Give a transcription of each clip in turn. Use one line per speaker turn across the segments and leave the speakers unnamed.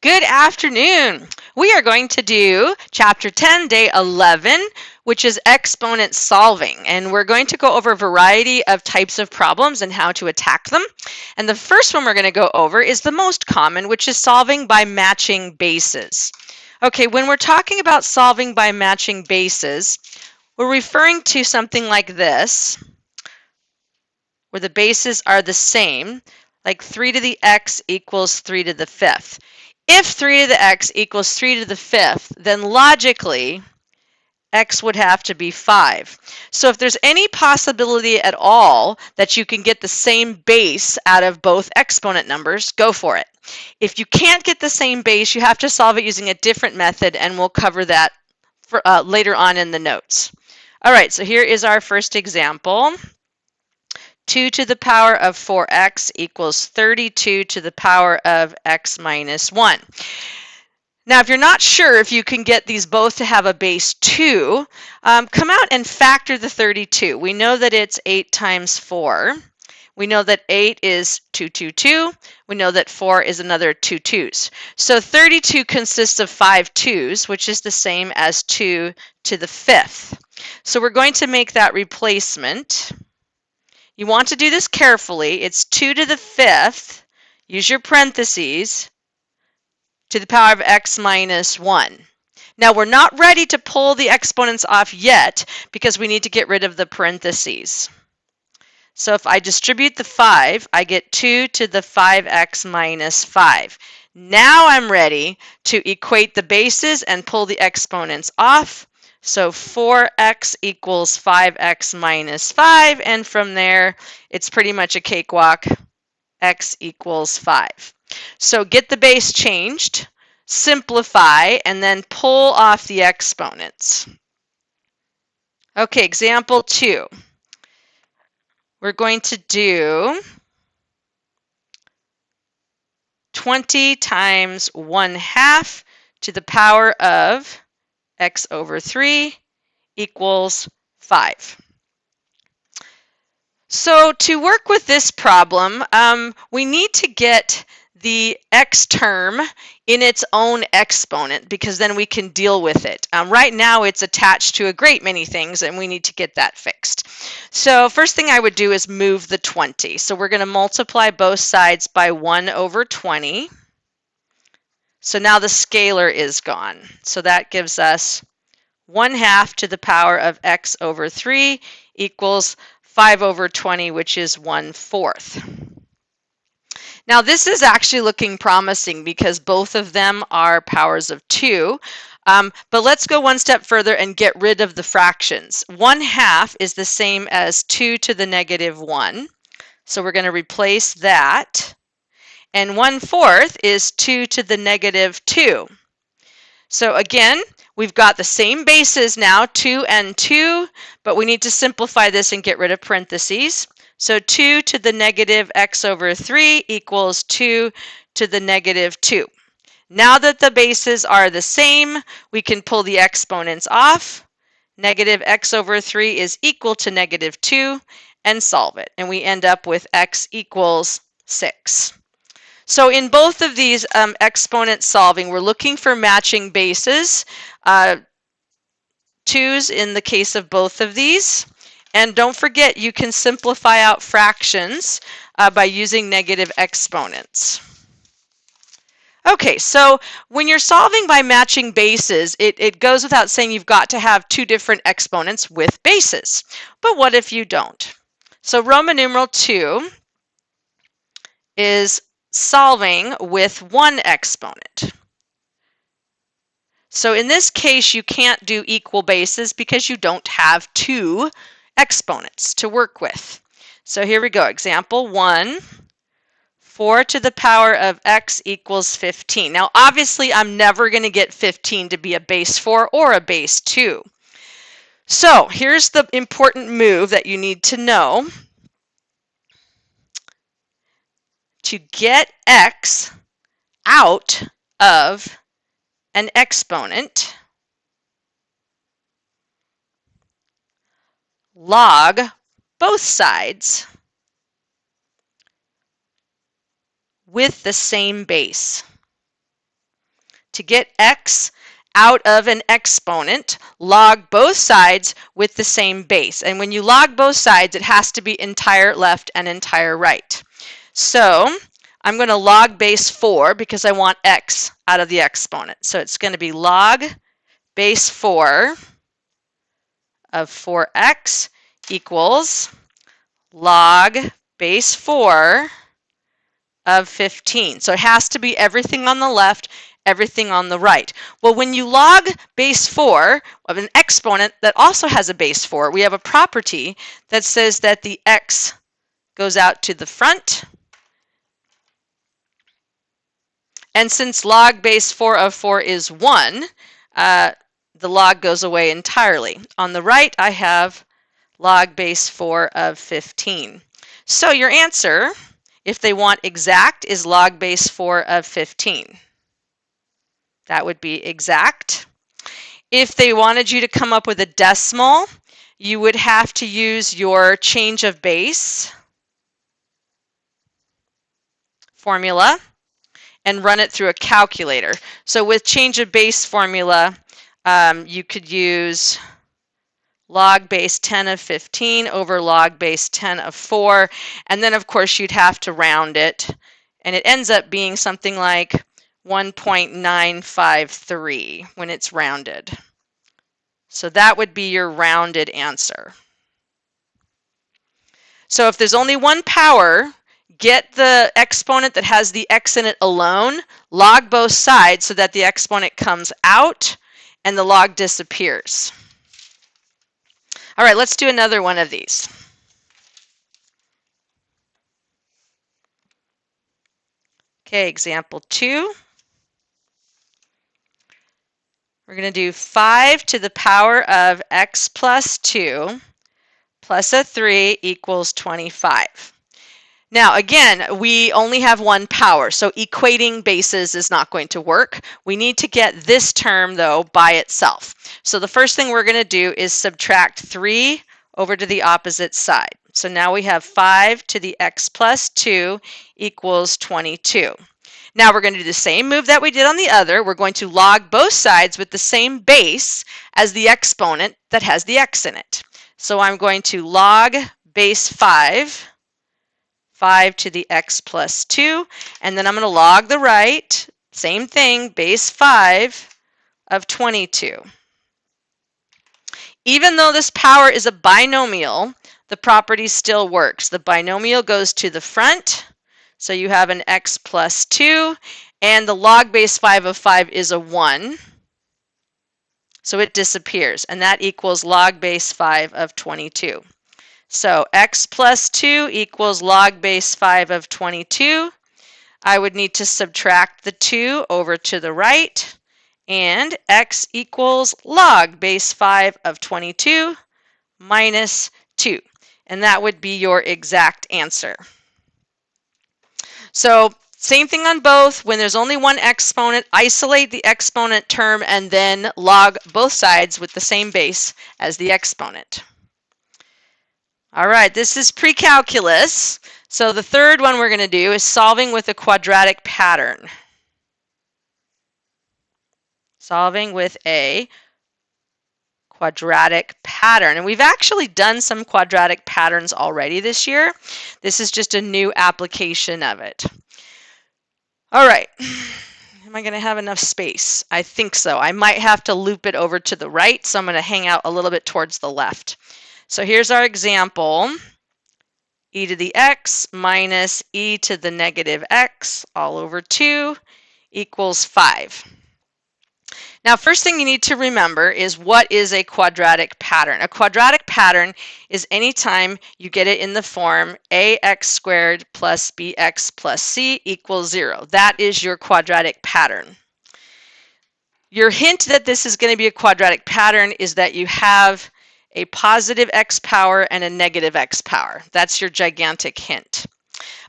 Good afternoon. We are going to do Chapter 10, Day 11, which is exponent solving. And we're going to go over a variety of types of problems and how to attack them. And the first one we're going to go over is the most common, which is solving by matching bases. Okay, when we're talking about solving by matching bases, we're referring to something like this, where the bases are the same, like 3 to the x equals 3 to the fifth. If 3 to the x equals 3 to the fifth, then logically, x would have to be 5. So if there's any possibility at all that you can get the same base out of both exponent numbers, go for it. If you can't get the same base, you have to solve it using a different method, and we'll cover that for, later on in the notes. All right, so here is our first example. 2 to the power of 4x equals 32 to the power of x minus 1. Now, if you're not sure if you can get these both to have a base 2, come out and factor the 32. We know that it's 8 times 4. We know that 8 is 222. We know that 4 is another 2 2's. So 32 consists of 5 2's, which is the same as 2 to the fifth. So we're going to make that replacement. You want to do this carefully. It's 2 to the fifth, use your parentheses, to the power of x minus 1. Now we're not ready to pull the exponents off yet because we need to get rid of the parentheses. So if I distribute the 5, I get 2 to the 5x minus 5. Now I'm ready to equate the bases and pull the exponents off. So 4x equals 5x minus 5, and from there, it's pretty much a cakewalk. X equals 5. So get the base changed, simplify, and then pull off the exponents. Okay, example 2. We're going to do 20 times 1/2 to the power of x over 3 equals 5. So to work with this problem, we need to get the x term in its own exponent because then we can deal with it. Right now it's attached to a great many things and we need to get that fixed. So first thing I would do is move the 20. So we're going to multiply both sides by 1 over 20. So now the scalar is gone. So that gives us 1/2 to the power of x over 3 equals 5 over 20, which is 1/4. Now this is actually looking promising because both of them are powers of 2. But let's go one step further and get rid of the fractions. 1/2 is the same as 2 to the negative 1. So we're going to replace that. And 1/4 is 2 to the negative 2. So again, we've got the same bases now, 2 and 2, but we need to simplify this and get rid of parentheses. So 2 to the negative x over 3 equals 2 to the negative 2. Now that the bases are the same, we can pull the exponents off. Negative x over 3 is equal to negative 2 and solve it. And we end up with x equals 6. So in both of these exponent solving, we're looking for matching bases, 2's in the case of both of these. And don't forget, you can simplify out fractions by using negative exponents. Okay, so when you're solving by matching bases, it goes without saying you've got to have 2 different exponents with bases. But what if you don't? So Roman numeral 2 is solving with 1 exponent. So in this case, you can't do equal bases because you don't have 2 exponents to work with. So here we go. Example 1, 4 to the power of x equals 15. Now obviously I'm never going to get 15 to be a base 4 or a base 2. So here's the important move that you need to know. To get x out of an exponent, log both sides with the same base. to get x out of an exponent, log both sides with the same base. And when you log both sides, it has to be entire left and entire right. So I'm going to log base 4 because I want x out of the exponent. So it's going to be log base 4 of 4x equals log base 4 of 15. So it has to be everything on the left, everything on the right. Well, when you log base 4 of an exponent that also has a base 4, we have a property that says that the x goes out to the front. And since log base 4 of 4 is 1, the log goes away entirely. On the right, I have log base 4 of 15. So your answer, if they want exact, is log base 4 of 15. That would be exact. If they wanted you to come up with a decimal, you would have to use your change of base formula and run it through a calculator. So with change of base formula, you could use log base 10 of 15 over log base 10 of 4. And then, of course, you'd have to round it. And it ends up being something like 1.953 when it's rounded. So that would be your rounded answer. So if there's only one power, get the exponent that has the x in it alone, log both sides so that the exponent comes out and the log disappears. All right, let's do another one of these. Okay, example 2. We're going to do 5 to the power of x plus 2 plus a 3 equals 25. Now, again, we only have one power, so equating bases is not going to work. We need to get this term, though, by itself. So the first thing we're going to do is subtract 3 over to the opposite side. So now we have 5 to the x plus 2 equals 22. Now we're going to do the same move that we did on the other. We're going to log both sides with the same base as the exponent that has the x in it. So I'm going to log base 5 to the x plus 2, and then I'm going to log the right, same thing, base 5 of 22. Even though this power is a binomial, the property still works. The binomial goes to the front, so you have an x plus 2, and the log base 5 of 5 is a 1, so it disappears, and that equals log base 5 of 22. So x plus 2 equals log base 5 of 22. I would need to subtract the 2 over to the right, and x equals log base 5 of 22 minus 2. And that would be your exact answer. So same thing on both. When there's only one exponent, isolate the exponent term and then log both sides with the same base as the exponent. All right, this is pre-calculus. So the third one we're going to do is solving with a quadratic pattern. Solving with a quadratic pattern. And we've actually done some quadratic patterns already this year. This is just a new application of it. All right. Am I going to have enough space? I think so. I might have to loop it over to the right, so I'm going to hang out a little bit towards the left. So here's our example. E to the x minus e to the negative x all over 2 equals 5. Now, first thing you need to remember is what is a quadratic pattern. A quadratic pattern is anytime you get it in the form ax squared plus bx plus c equals 0. That is your quadratic pattern. Your hint that this is going to be a quadratic pattern is that you have a positive x power and a negative x power. That's your gigantic hint.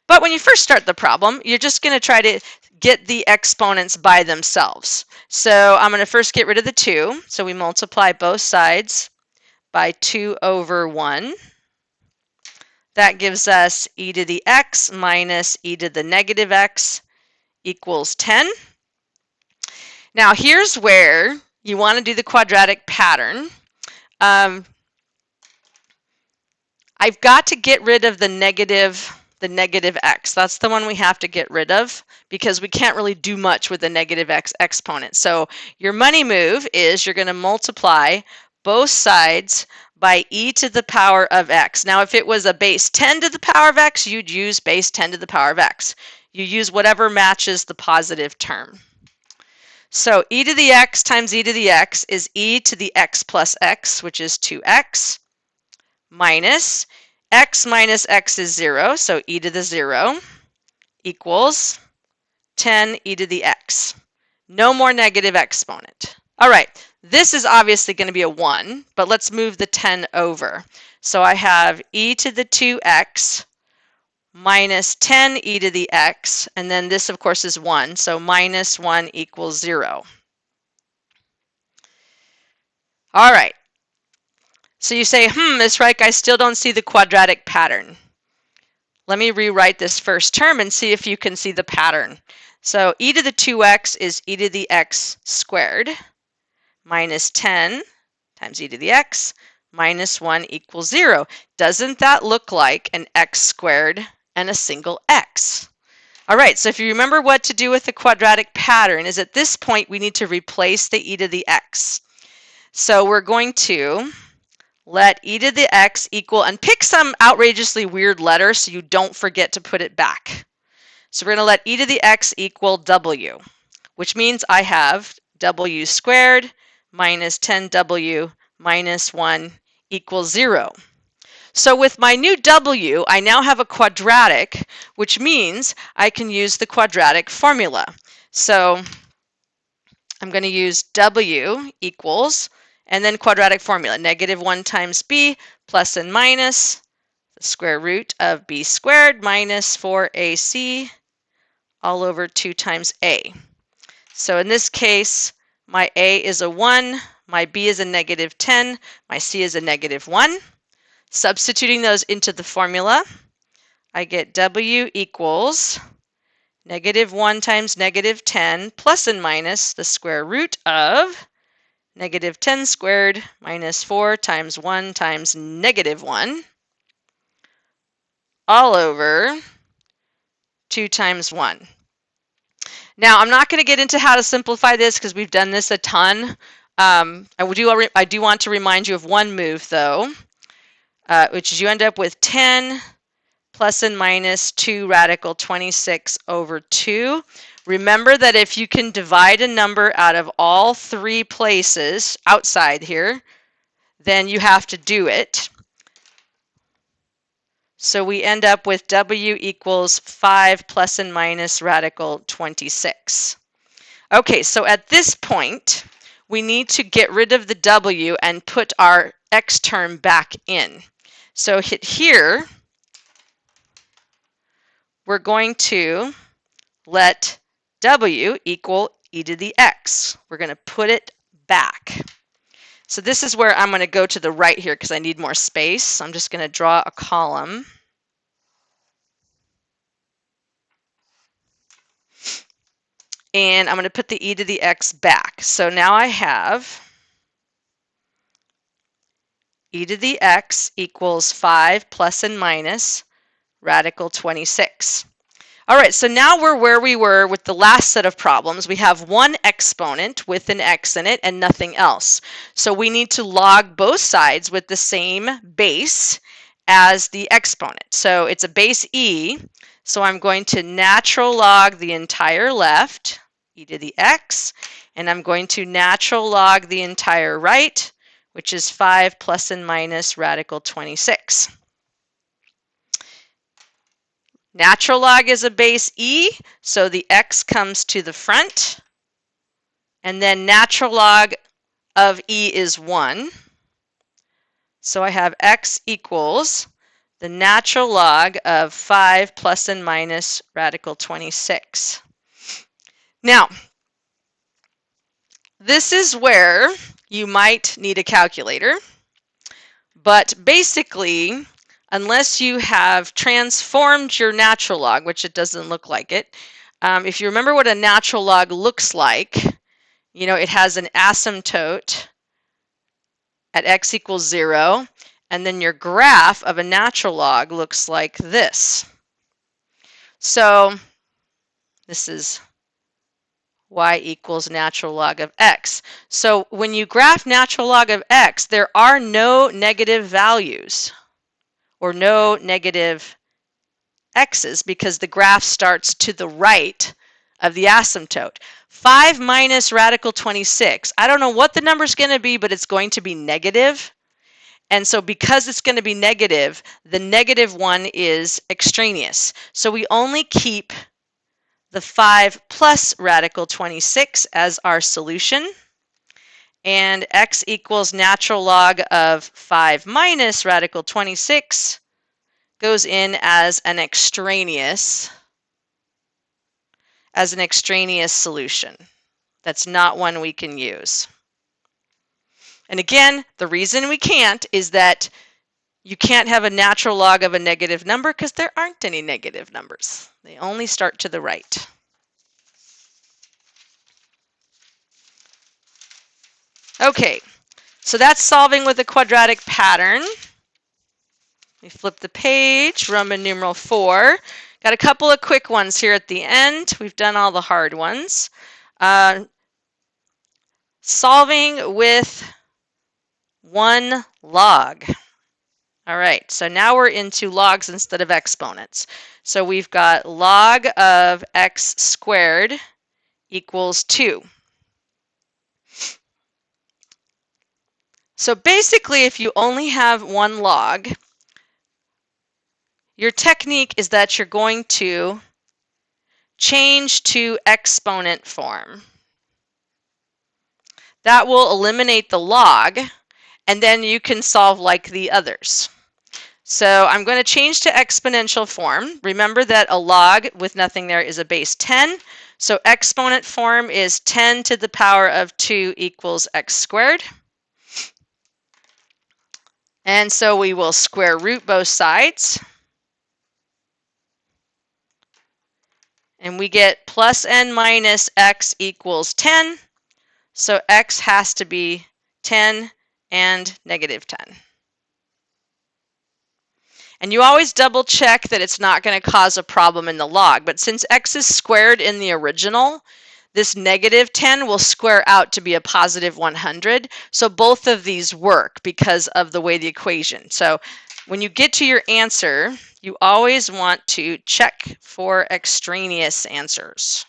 But when you first start the problem, you're just going to try to get the exponents by themselves. So I'm going to first get rid of the 2. So we multiply both sides by 2 over 1. That gives us e to the x minus e to the negative x equals 10. Now here's where you want to do the quadratic pattern. I've got to get rid of the negative x. That's the one we have to get rid of because we can't really do much with the negative x exponent. So your money move is you're going to multiply both sides by e to the power of x. Now if it was a base 10 to the power of x, you'd use base 10 to the power of x. You use whatever matches the positive term. So e to the x times e to the x is e to the x plus x, which is 2x, minus x minus x is 0, so e to the 0 equals 10 e to the x. No more negative exponent. All right, this is obviously going to be a 1, but let's move the 10 over. So I have e to the 2x minus 10 e to the x, and then this, of course, is 1, so minus 1 equals 0. All right. So you say, Ms. Reich, I still don't see the quadratic pattern. Let me rewrite this first term and see if you can see the pattern. So e to the 2x is e to the x squared minus 10 times e to the x minus 1 equals 0. Doesn't that look like an x squared and a single x? All right, so if you remember what to do with the quadratic pattern is at this point we need to replace the e to the x. So we're going to let e to the x equal, and pick some outrageously weird letter so you don't forget to put it back. So we're going to let e to the x equal w, which means I have w squared minus 10w minus 1 equals 0. So with my new w, I now have a quadratic, which means I can use the quadratic formula. So I'm going to use w equals, and then quadratic formula, negative 1 times b plus and minus the square root of b squared minus 4ac all over 2 times a. So in this case, my a is a 1, my b is a negative 10, my c is a negative 1. Substituting those into the formula, I get w equals negative 1 times negative 10 plus and minus the square root of negative 10 squared minus 4 times 1 times negative 1 all over 2 times 1. Now, I'm not going to get into how to simplify this because we've done this a ton. I do want to remind you of one move, though, which is you end up with 10 plus and minus 2 radical 26 over 2. Remember that if you can divide a number out of all 3 places outside here, then you have to do it. So we end up with w equals 5 plus and minus radical 26. Okay, so at this point, we need to get rid of the w and put our x term back in. So hit here, we're going to let w equal e to the x. We're going to put it back. So this is where I'm going to go to the right here because I need more space. So I'm just going to draw a column. And I'm going to put the e to the x back. So now I have e to the x equals 5 plus and minus radical 26. All right, so now we're where we were with the last set of problems. We have one exponent with an x in it and nothing else. So we need to log both sides with the same base as the exponent. So it's a base e, so I'm going to natural log the entire left, e to the x, and I'm going to natural log the entire right, which is 5 plus and minus radical 26. Natural log is a base e, so the x comes to the front, and then natural log of e is 1. So I have x equals the natural log of 5 plus and minus radical 26. Now, this is where you might need a calculator, but basically, unless you have transformed your natural log, which it doesn't look like it, if you remember what a natural log looks like, you know, it has an asymptote at x equals 0, and then your graph of a natural log looks like this. So this is y equals natural log of x. So when you graph natural log of x, there are no negative values or no negative x's because the graph starts to the right of the asymptote. 5 minus radical 26. I don't know what the number's going to be, but it's going to be negative. And so because it's going to be negative, the negative one is extraneous. So we only keep the 5 plus radical 26 as our solution. And x equals natural log of 5 minus radical 26 goes in as an extraneous solution. That's not one we can use. And again, the reason we can't is that you can't have a natural log of a negative number because there aren't any negative numbers. They only start to the right. Okay, so that's solving with a quadratic pattern. We flip the page, Roman numeral 4. Got a couple of quick ones here at the end. We've done all the hard ones. Solving with 1 log. All right, so now we're into logs instead of exponents. So we've got log of x squared equals 2. So basically, if you only have 1 log, your technique is that you're going to change to exponent form. That will eliminate the log, and then you can solve like the others. So I'm going to change to exponential form. Remember that a log with nothing there is a base 10. So exponent form is 10 to the power of 2 equals x squared. And so we will square root both sides. And we get plus n minus x equals 10. So x has to be 10 and negative 10. And you always double check that it's not going to cause a problem in the log. But since x is squared in the original, this negative 10 will square out to be a positive 100. So both of these work because of the way the equation. So when you get to your answer, you always want to check for extraneous answers.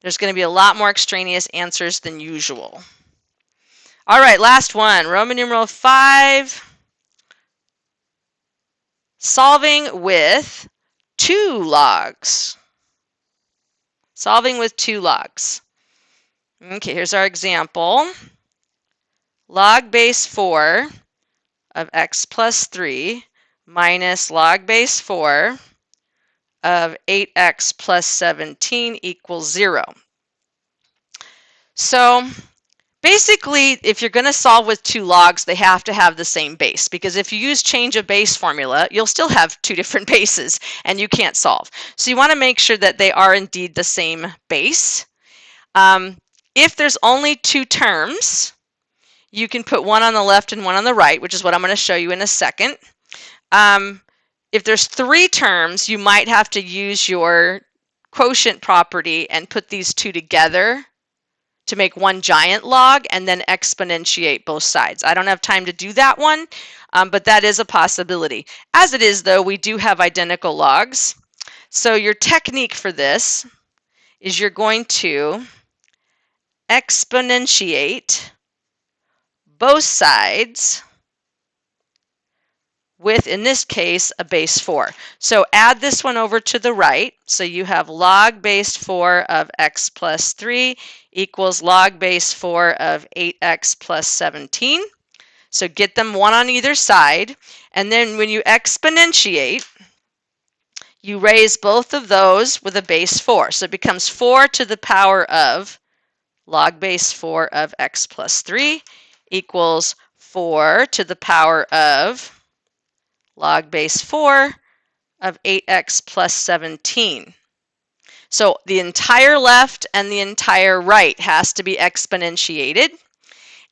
There's going to be a lot more extraneous answers than usual. All right, last one, Roman numeral 5. Solving with 2 logs. Solving with 2 logs. Okay, here's our example. Log base 4 of x plus 3 minus log base 4 of 8x plus 17 equals 0. So basically, if you're going to solve with 2 logs, they have to have the same base, because if you use change of base formula, you'll still have 2 different bases and you can't solve. So you want to make sure that they are indeed the same base. If there's only 2 terms, you can put one on the left and one on the right, which is what I'm going to show you in a second. If there's 3 terms, you might have to use your quotient property and put these 2 together to make one giant log and then exponentiate both sides. I don't have time to do that one, but that is a possibility. As it is, though, we do have identical logs. So your technique for this is you're going to exponentiate both sides with, in this case, a base 4. So add this one over to the right. So you have log base 4 of x plus 3 equals log base 4 of 8x plus 17. So get them one on either side. And then when you exponentiate, you raise both of those with a base 4. So it becomes 4 to the power of log base 4 of x plus 3 equals 4 to the power of log base 4 of 8x plus 17. So the entire left and the entire right has to be exponentiated.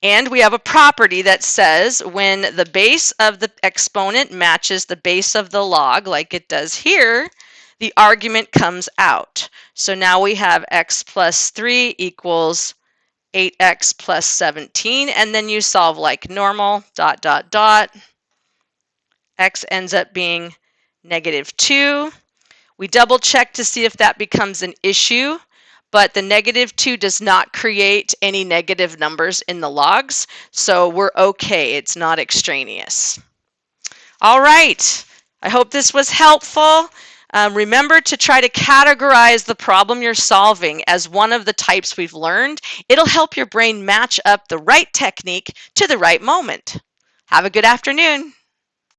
And we have a property that says when the base of the exponent matches the base of the log, like it does here, the argument comes out. So now we have x plus 3 equals 8x plus 17, and then you solve like normal, dot, dot, dot. X ends up being -2. We double check to see if that becomes an issue, but the -2 does not create any negative numbers in the logs, so we're okay. It's not extraneous. All right, I hope this was helpful. Remember to try to categorize the problem you're solving as one of the types we've learned. It'll help your brain match up the right technique to the right moment. Have a good afternoon.